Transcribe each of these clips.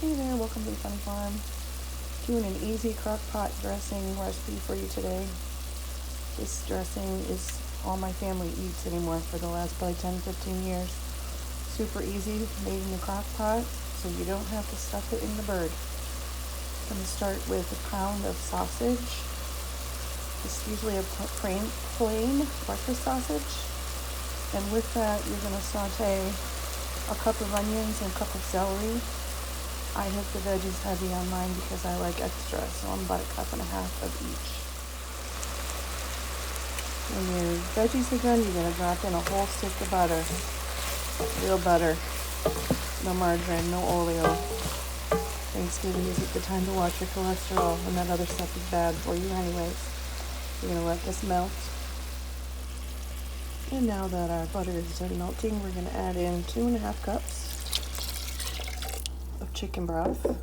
Hey there, welcome to the Fun Farm. Doing an easy crock pot dressing recipe for you today. This dressing is all my family eats anymore for the last probably 10-15 years. Super easy, made in the crock pot, so you don't have to stuff it in the bird. I'm going to start with a pound of sausage. It's usually a plain breakfast sausage. And with that, you're going to saute a cup of onions and a cup of celery. I have the veggies heavy on mine because I like extra, so I'm about a cup and a half of each. When your veggies are done, you're going to drop in a whole stick of butter. Real butter. No margarine, no oil. Thanksgiving is a good time to watch your cholesterol, and that other stuff is bad for you anyways. You're going to let this melt. And now that our butter is done melting, we're going to add in 2.5 cups of chicken broth.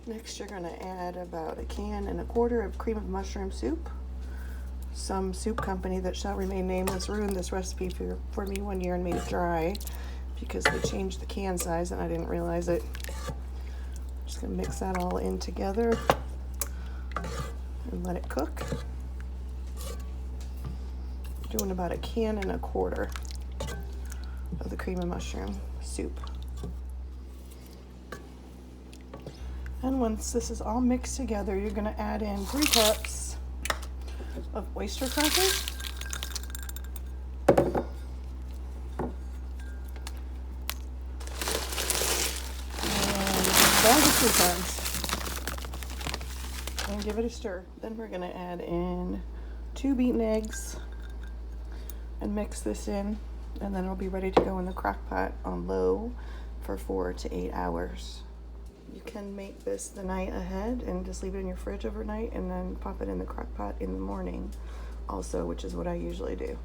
Next, you're going to add about 1.25 cans of cream of mushroom soup. Some soup company that shall remain nameless ruined this recipe for me one year and made it dry because they changed the can size and I didn't realize it. Just going to mix that all in together and let it cook. Doing about 1.25 cans of the cream of mushroom soup. And once this is all mixed together, you're going to add in 3 cups of oyster crackers. And a bag of croutons. And give it a stir. Then we're going to add in 2 beaten eggs and mix this in, and then it'll be ready to go in the crock pot on low for 4 to 8 hours. You can make this the night ahead and just leave it in your fridge overnight and then pop it in the crock pot in the morning also, which is what I usually do.